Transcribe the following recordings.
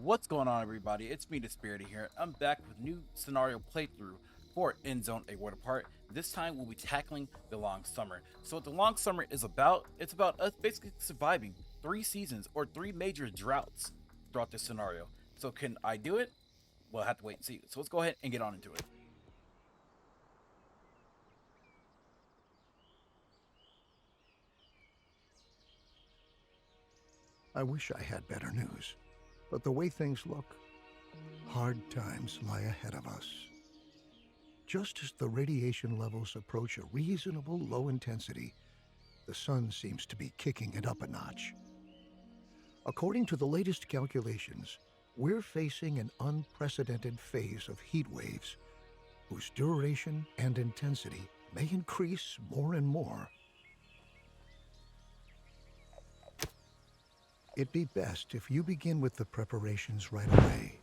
What's going on, everybody? It's me, DisBearity here. I'm back with new scenario playthrough for Endzone A World Apart. This time we'll be tackling the long summer. So what the long summer is about, it's about us basically surviving 3 seasons or 3 major droughts throughout this scenario. So can I do it? We'll have to wait and see. So let's go ahead and get on into it. I wish I had better news, but the way things look, hard times lie ahead of us. Just as the radiation levels approach a reasonable low intensity, the sun seems to be kicking it up a notch. According to the latest calculations, we're facing an unprecedented phase of heat waves whose duration and intensity may increase more and more. It'd be best if you begin with the preparations right away.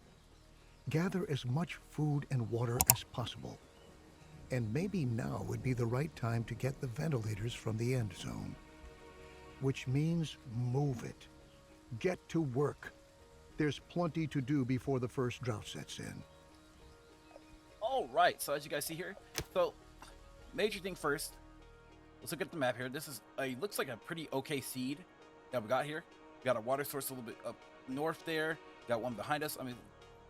Gather as much food and water as possible. And maybe now would be the right time to get the ventilators from the end zone. Which means move it. Get to work. There's plenty to do before the first drought sets in. All right, so as you guys see here, so major thing first, let's look at the map here. This is looks like a pretty okay seed that we got here. We got a water source a little bit up north there. Got one behind us. I mean,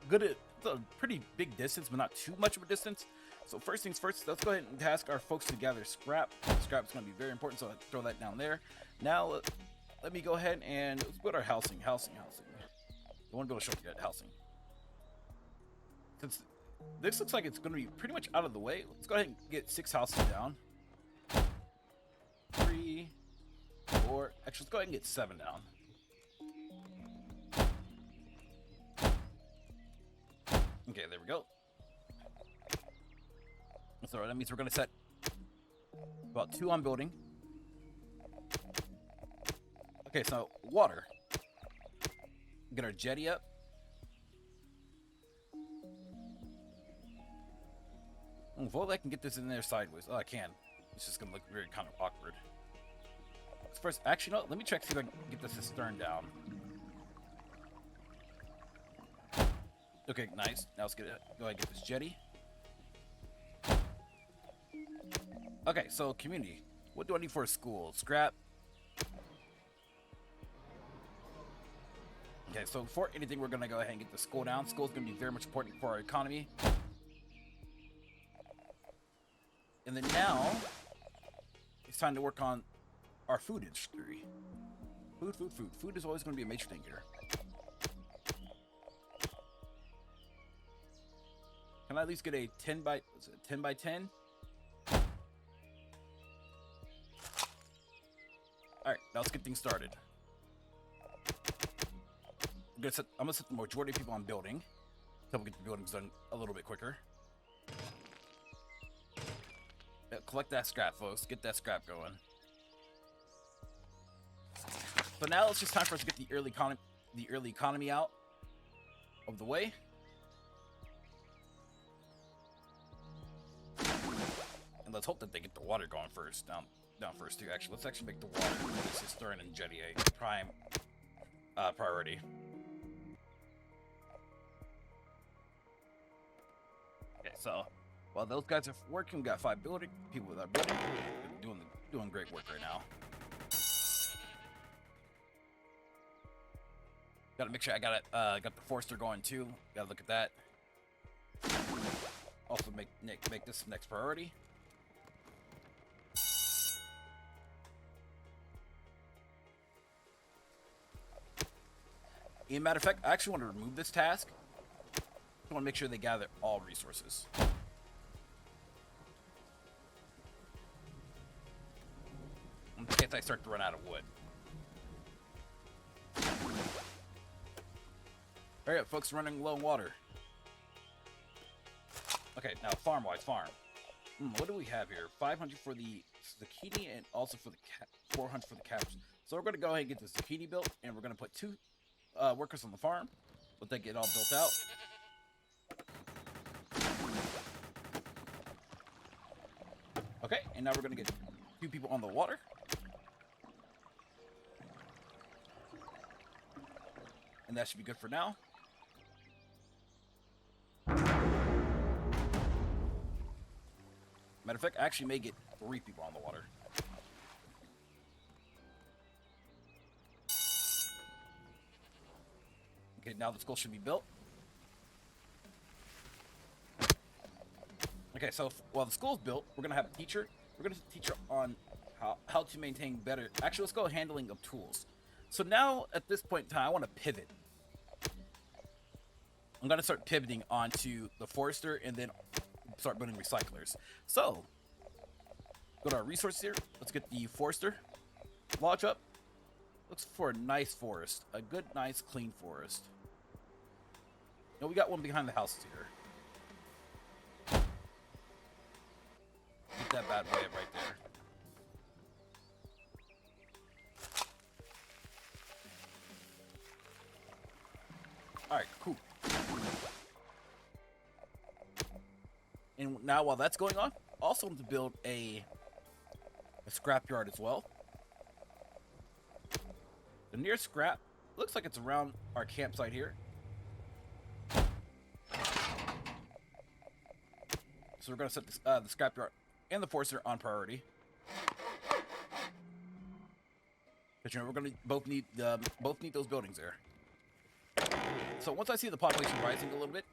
it's a pretty big distance, but not too much of a distance. So first things first, let's go ahead and task our folks to gather scrap. Scrap is going to be very important, so I'll throw that down there. Now, let me go ahead and let's go to our housing. I want to be able to show you that housing. Since this looks like it's going to be pretty much out of the way, let's go ahead and get 6 houses down. 3, 4, actually, let's go ahead and get 7 down. Okay, there we go. So that means we're going to set about 2 on building. Okay, so water. Get our jetty up. Well, I can get this in there sideways. Oh, I can. It's just going to look very kind of awkward. First, actually, no, let me check see if I can get the cistern down. Okay, nice. Now let's go ahead and get this jetty. Okay, so community. What do I need for a school? Scrap. Okay, so before anything, we're going to go ahead and get the school down. School is going to be very much important for our economy. And then now, it's time to work on our food industry. Food. Food is always going to be a major thing here. Can I at least get a 10 by 10? Alright, now let's get things started. I'm gonna set the majority of people on building. So we get the buildings done a little bit quicker. Yeah, collect that scrap, folks. Get that scrap going. So now it's just time for us to get the early economy out of the way. And let's hope that they get the water going first. Down first too. Actually, let's actually make the water cistern and jetty a prime priority. Okay, so while those guys are working, we got 5 people with our building. Doing great work right now. Gotta make sure I got the Forester going too. Gotta look at that. Also make this the next priority. As a matter of fact, I actually want to remove this task. I want to make sure they gather all resources. In case I start to run out of wood. Alright, folks, running low on water. Okay, now farm-wise, farm. What do we have here? 500 for the zucchini and also for the 400 for the cabbage. So we're going to go ahead and get the zucchini built, and we're going to put 2 workers on the farm. Let that get all built out. Okay, and now we're going to get 2 people on the water. And that should be good for now. Matter of fact, I actually may get 3 people on the water. Okay, now the school should be built. Okay, so while the school's built, we're gonna have a teacher. We're gonna teach her on how to maintain better. Actually, let's go handling of tools. So now at this point in time, I want to pivot. I'm gonna start pivoting onto the forester and then start building recyclers. So go to our resources here. Let's get the forester lodge up. Looks for a nice forest, a good, nice, clean forest. No, we got one behind the houses here. Get that bad boy up right there. All right, cool. And now while that's going on, also want to build a scrapyard as well. The nearest scrap looks like it's around our campsite here. So we're gonna set this, the scrapyard and the forester on priority. But you know we're gonna both need those buildings there. So once I see the population rising a little bit,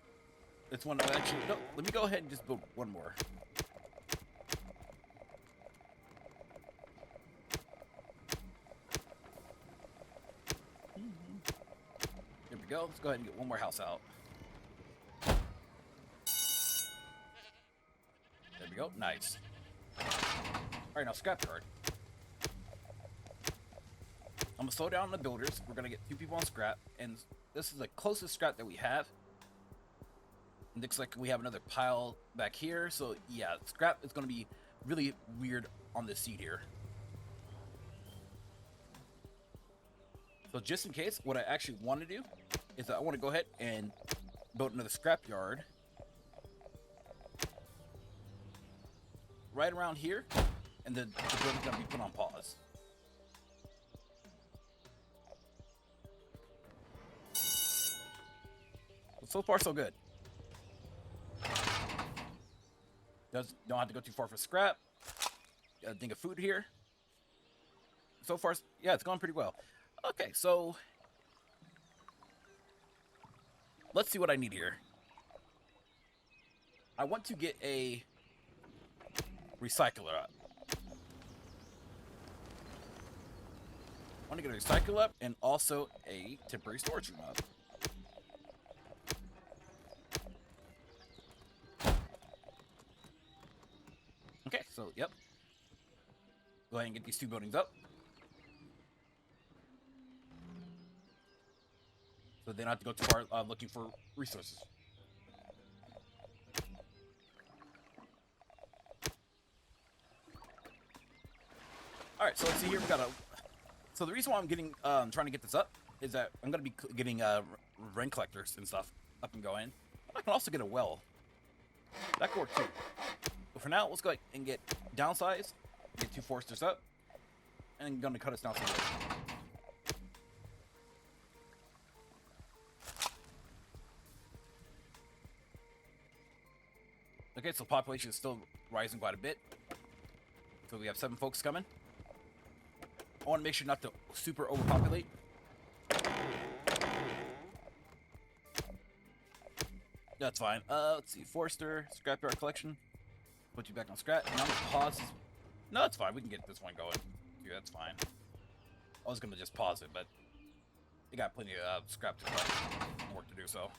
it's one. Actually, no. Let me go ahead and just build one more. There we go. Let's go ahead and get one more house out. There we go. Nice. All right, now scrapyard. I'm gonna slow down the builders. We're gonna get 2 people on scrap, and this is the closest scrap that we have. It looks like we have another pile back here, so yeah, scrap is gonna be really weird on this seed here. So just in case, what I actually want to do is that I want to go ahead and build another scrap yard right around here, and then the building's gonna be put on pause. So far, so good. Don't have to go too far for scrap. Got a thing of food here. So far, yeah, it's going pretty well. Okay, so let's see what I need here. I want to get a recycler up. I want to get a recycler up and also a temporary storage room up. Okay, so, yep. Go ahead and get these 2 buildings up. So they don't have to go too far looking for resources. Alright, so let's see here. We got a... So the reason why I'm getting trying to get this up is that I'm going to be getting rain collectors and stuff up and going. I can also get a well. That could work too. But for now, let's go ahead and get downsize, get 2 foresters up, and I'm going to cut us down some wood. Okay, so population is still rising quite a bit. So we have 7 folks coming. I want to make sure not to super overpopulate. That's fine. Let's see. Forester, scrapyard collection. Put you back on scrap. Now I'm gonna pause. No, that's fine. We can get this one going. Yeah, that's fine. I was gonna just pause it, but you got plenty of scrap to collect. Work to do so.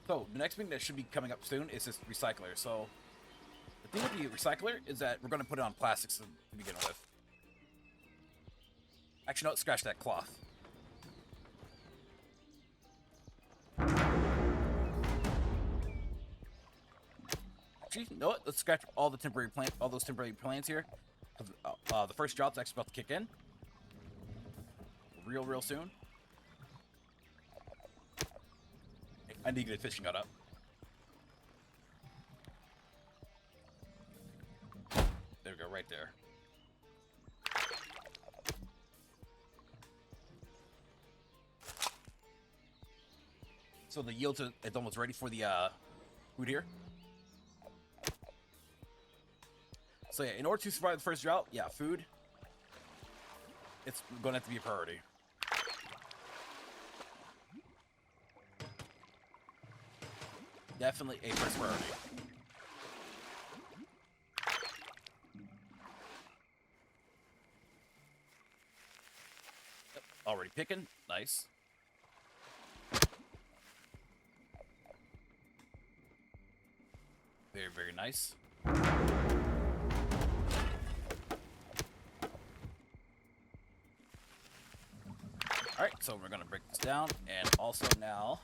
So the next thing that should be coming up soon is this recycler. So the thing with the recycler is that we're gonna put it on plastics to begin with. Actually, no, scratch that cloth. Actually, you know what? Let's scratch all the temporary plants, all those temporary plants here. The first drop's actually about to kick in. Real soon. I need to get a fishing net up. There we go, right there. So the yield is almost ready for the food here. So yeah, in order to survive the first drought, yeah, food, it's going to have to be a priority. Definitely a first priority. Yep, already picking. Nice. Very, very nice. Alright, so we're going to break this down, and also now,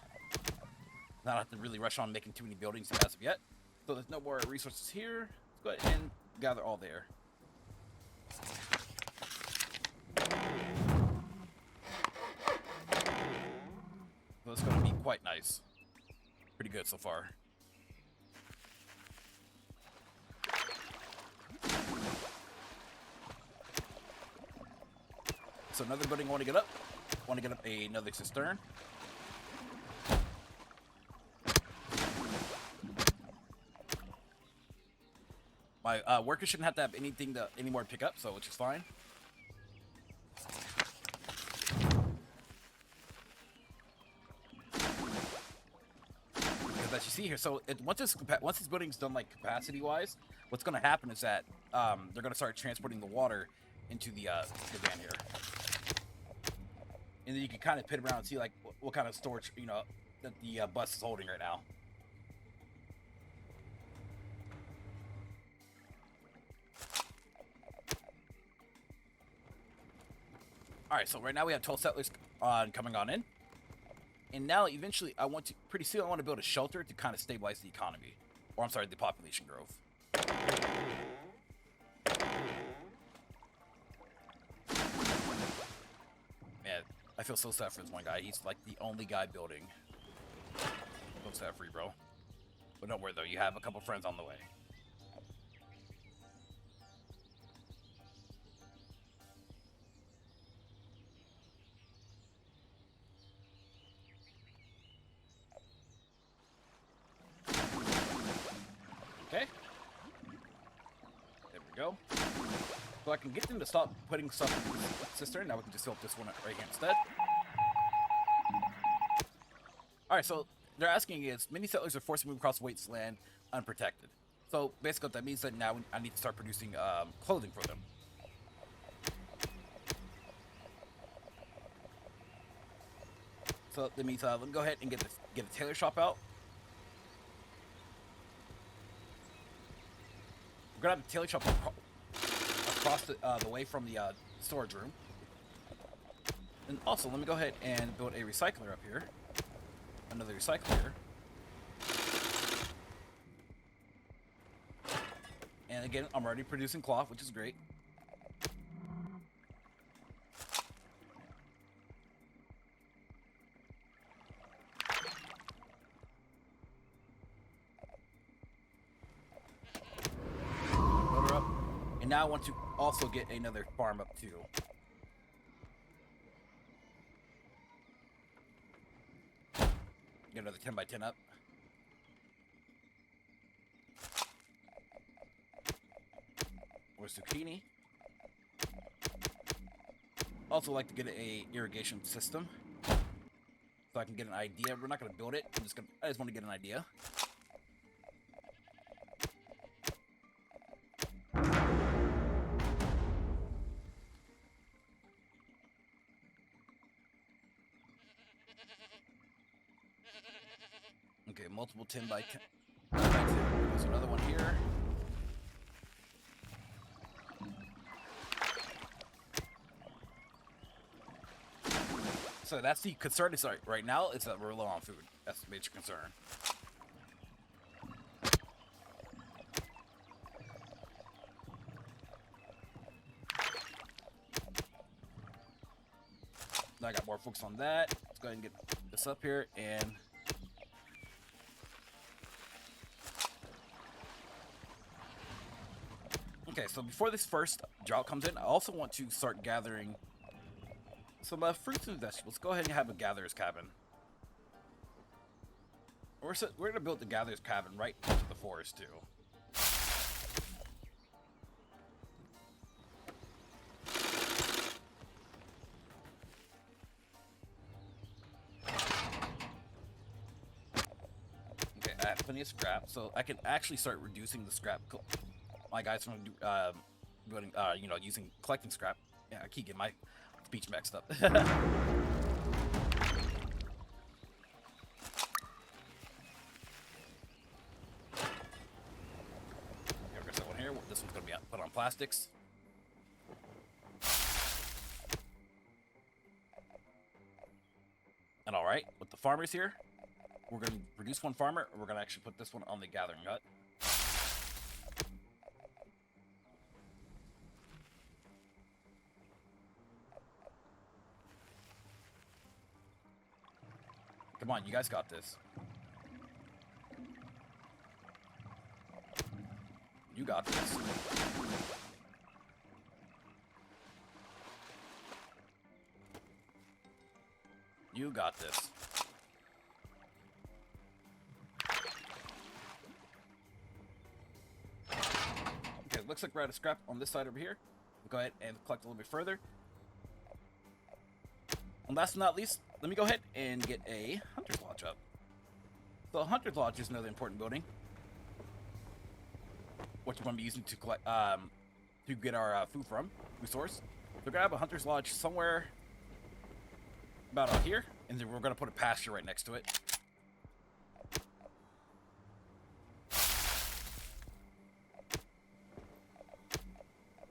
not have to really rush on making too many buildings as of yet. So there's no more resources here. Let's go ahead and gather all there. So it's going to be quite nice. Pretty good so far. So another building I want to get up. I want to get up another cistern. My workers shouldn't have to have anything to anymore to pick up, so which is fine. Because as you see here, so once this building's done like capacity wise, what's going to happen is that they're going to start transporting the water into the van here. And then you can kind of pit around and see like what kind of storage, you know, that the bus is holding right now. All right, so right now we have 12 settlers coming on in, and now eventually pretty soon I want to build a shelter to kind of stabilize the economy, or I'm sorry, the population growth. Man, I feel so sad for this one guy. He's like the only guy building. So sad for you, bro. But don't worry though, you have a couple friends on the way. Okay. There we go. So I can get them to stop putting stuff in the cistern. Now we can just fill up this one right here instead. Alright, so they're asking is, many settlers are forced to move across wasteland unprotected. So basically what that means that now I need to start producing clothing for them. So that means let me go ahead and get a tailor shop out. We're gonna have a tailor shop across the way from the storage room. And also, let me go ahead and build a recycler up here. Another recycler here. And again, I'm already producing cloth, which is great. Build her up. And now I want to also get another farm up too. Get another 10 by 10 up. Or zucchini. Also like to get a irrigation system, so I can get an idea. We're not gonna build it. I just want to get an idea. Okay, multiple 10 by 10. There's another one here. So that's the concern. Is right now it's that we're low on food. That's the major concern. Now I got more focus on that. Let's go ahead and get this up here and. Okay, so before this first drought comes in, I also want to start gathering some fruits and vegetables. Go ahead and have a gatherer's cabin. We're gonna build the gatherer's cabin right into the forest too. Okay, I have plenty of scrap, so I can actually start reducing the scrap. My guys from building, using collecting scrap. Yeah, I keep getting my speech mixed up. This one's going to be put on plastics. And all right, with the farmers here, we're going to reduce one farmer, and we're going to actually put this one on the gathering hut. Come on, you guys got this. You got this. You got this. Okay, looks like we're out of scrap on this side over here. We'll go ahead and collect a little bit further. And last but not least, let me go ahead and get a Hunter's Lodge up. So a Hunter's Lodge is another important building, which we're going to be using to collect, to get our food source. We're gonna have a Hunter's Lodge somewhere about out here, and then we're gonna put a pasture right next to it.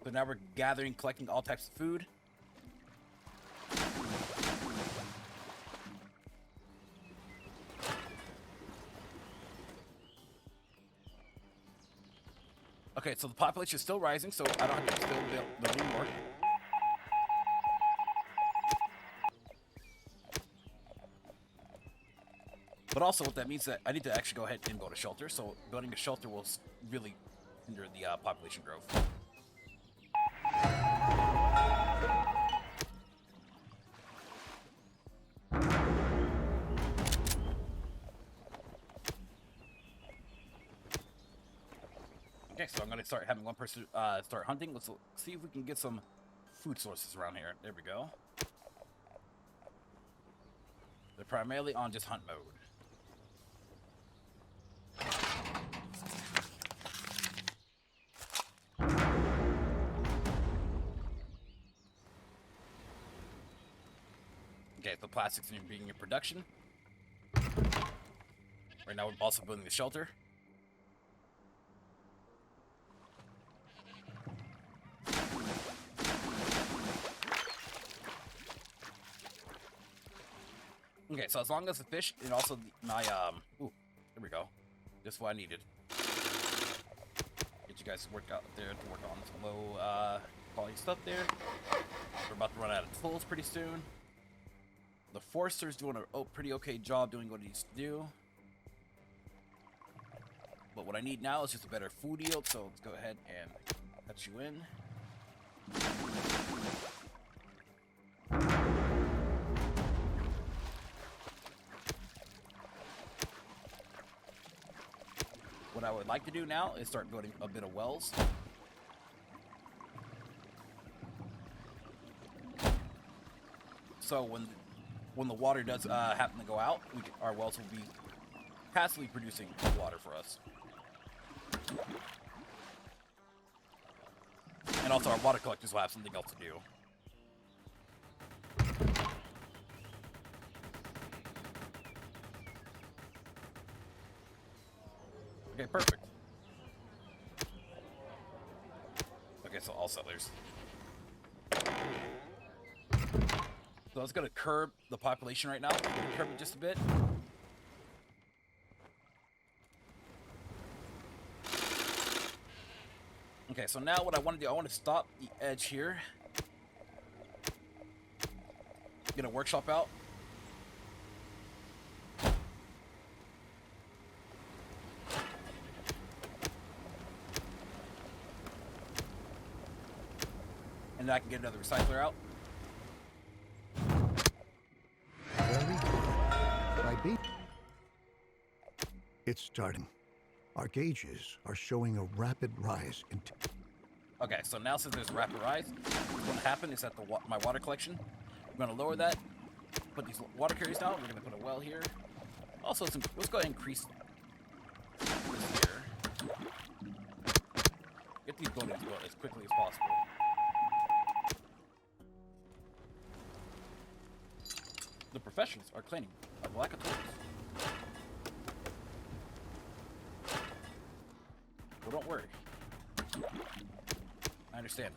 So now we're gathering, collecting all types of food. Okay, so the population is still rising, so I don't have to still build anymore. But also what that means is that I need to actually go ahead and build a shelter, so building a shelter will really hinder the population growth. Okay, so I'm going to start having one person start hunting. Let's see if we can get some food sources around here. There we go. They're primarily on just hunt mode. Okay, the plastics are being in production. Right now we're also building the shelter. Okay, so as long as the fish and also my ooh, there we go. Just what I needed. Get you guys to work out there to work on some low quality stuff there. We're about to run out of tools pretty soon. The forester's doing a pretty okay job doing what he needs to do. But what I need now is just a better food yield, so let's go ahead and cut you in. What I would like to do now is start building a bit of wells. So when the water does happen to go out, our wells will be passively producing water for us. And also our water collectors will have something else to do. Okay, perfect. Okay, so all settlers. So it's gonna curb the population right now. Curb it just a bit. Okay, so now what I want to do, I want to stop the edge here. Get a workshop out. And then I can get another recycler out. Very good. By being It's starting. Our gauges are showing a rapid rise in... Okay, so now since there's a rapid rise, what happened is that my water collection, I'm going to lower that, put these water carriers down. We're going to put a well here. Also, let's go ahead and increase this here. Get these buildings built as quickly as possible. The professionals are claiming a lack of tools. Well, don't worry. I understand.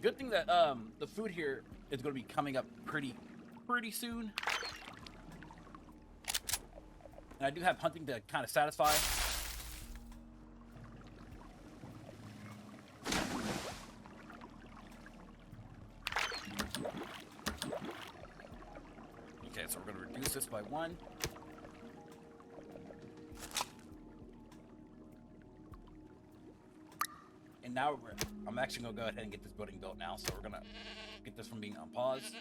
Good thing that the food here is going to be coming up pretty soon. And I do have hunting to kind of satisfy. Okay, so we're going to reduce this by 1. And now I'm actually going to go ahead and get this building built now. So we're going to get this from being on pause.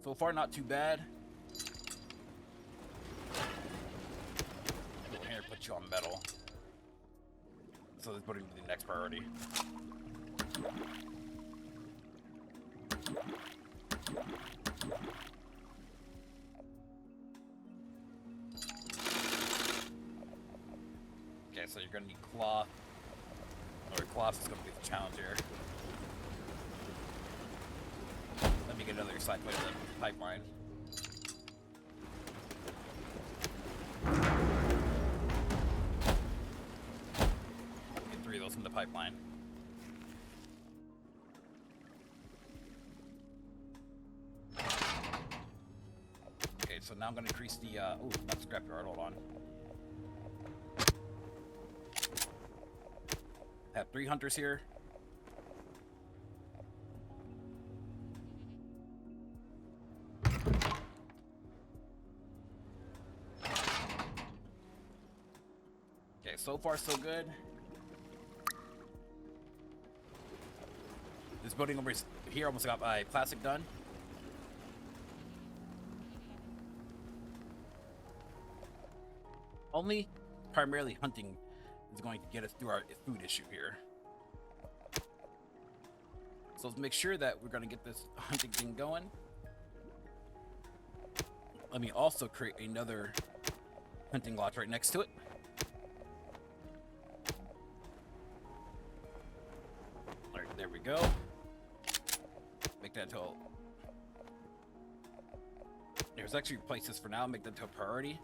So far, not too bad. Here, put you on metal. So let's put it to the next priority. Okay, so you're gonna need cloth. Or cloth is gonna be the challenge here. Let me get another recycler in the pipeline. Get 3 of those in the pipeline. Okay, so now I'm gonna increase the ooh, not the scrapyard, hold on. Have 3 hunters here. Okay, so far so good. This building over here almost got my plastic done. Only primarily hunting is going to get us through our food issue here. So let's make sure that we're going to get this hunting thing going. Let me also create another hunting lodge right next to it. Alright, there we go. Make that until... There's actually places for now, make that to a priority.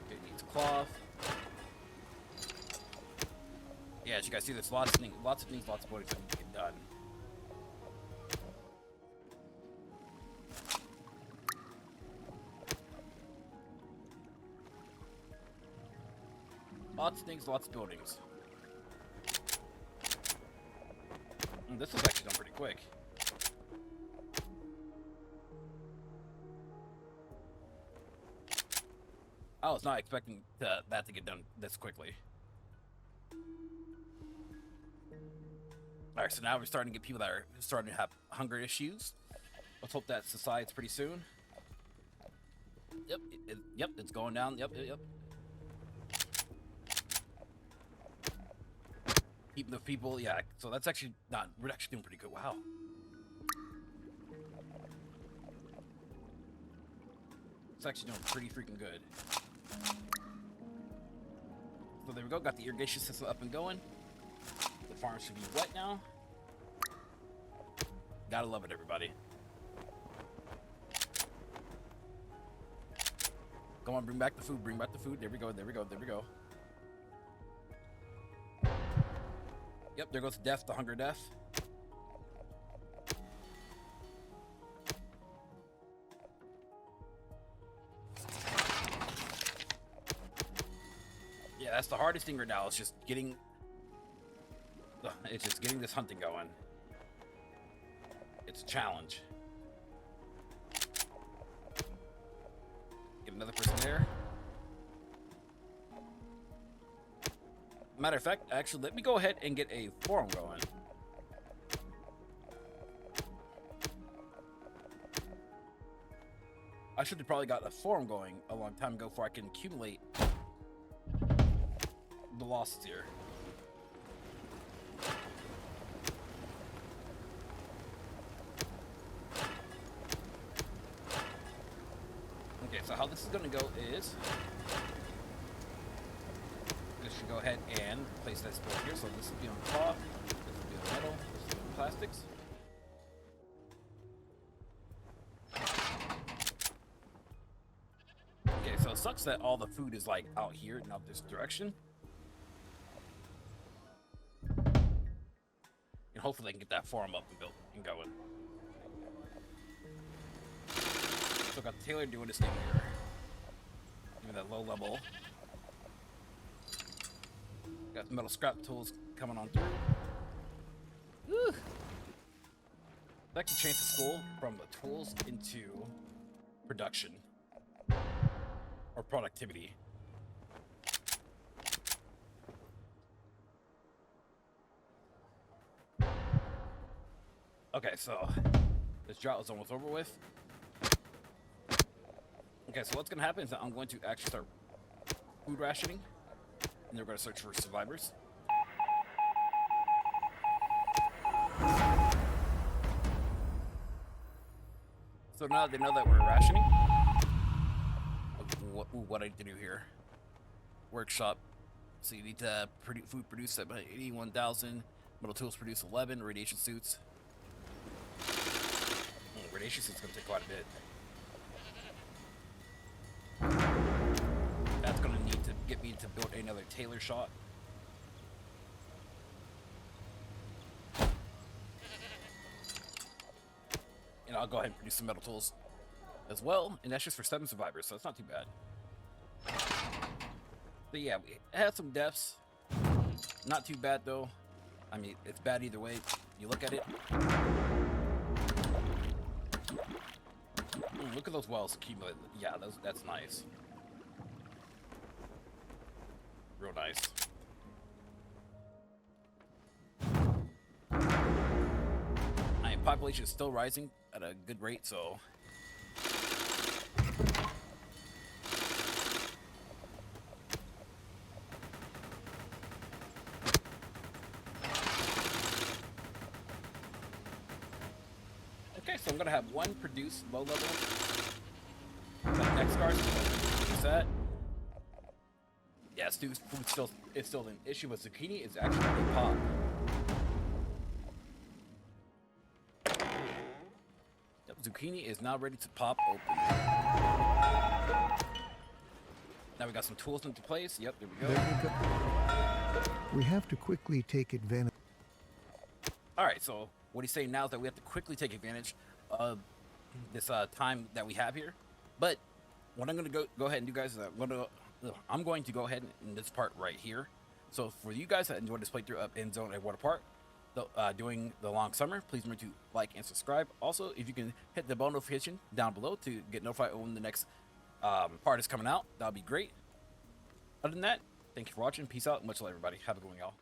It needs cloth. Yeah, as you guys see, there's lots of things, lots of buildings that need to get done. Lots of things, lots of buildings. And this is actually done pretty quick. I was not expecting that to get done this quickly. Alright, so now we're starting to get people that are starting to have hunger issues. Let's hope that subsides pretty soon. Yep, yep, it's going down. Yep. Keeping the people, yeah. So that's actually not. We're actually doing pretty good. Wow. It's actually doing pretty freaking good. So there we go. Got the irrigation system up and going. The farm should be wet now. Gotta love it, everybody. Come on, bring back the food. Bring back the food. There we go. Yep, there goes death, the hunger death. Yeah, that's the hardest thing right now. It's just getting this hunting going. It's a challenge. Get another person there. Matter of fact, actually, let me go ahead and get a forum going. I should have probably got a forum going a long time ago before I can accumulate the losses here. Okay, so how this is going to go is this should go ahead and place this board here. So this will be on top, this will be on metal, this will be on plastics. Okay, so it sucks that all the food is like out here, not this direction. And hopefully they can get that farm up and built and going. So got the tailor doing his thing here. Give me that low level. Got metal scrap tools coming on through. Woo! That can change the school from the tools into production or productivity. Okay, so this drought is almost over with. Okay, so what's gonna happen is that I'm going to actually start food rationing, and they're gonna search for survivors. So now they know that we're rationing. What I need to do here. Workshop. So you need to food produce at about 81,000. Metal tools produce 11. Radiation suits. Radiation suits gonna take quite a bit. That's gonna need to get me to build another tailor shot. And I'll go ahead and produce some metal tools as well, and that's just for 7 survivors, so it's not too bad. But yeah, we had some deaths. Not too bad though. I mean, it's bad either way. You look at it. Look at those wells accumulated. Yeah, that's nice. Real nice. I mean, population is still rising at a good rate, so. Okay, so I'm gonna have one produce low level. That next card, produce that. Yeah, food it's still an issue with zucchini. It's actually a pop. Yep, zucchini is now ready to pop open. Now we got some tools into place. Yep, there we go. There we go. We have to quickly take advantage. All right, so what he's saying now is that we have to quickly take advantage of this time that we have here. But what I'm going to go ahead and do, guys, is I'm going to go ahead in this part right here. So for you guys that enjoyed this playthrough of Endzone and Water Park, doing the long summer, please remember to like and subscribe. Also, if you can hit the bell notification down below to get notified when the next part is coming out, that'll be great. Other than that, thank you for watching. Peace out. Much love, everybody. Have a good one, y'all.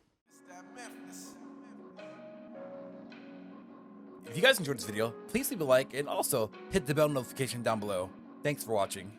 If you guys enjoyed this video, please leave a like and also hit the bell notification down below. Thanks for watching.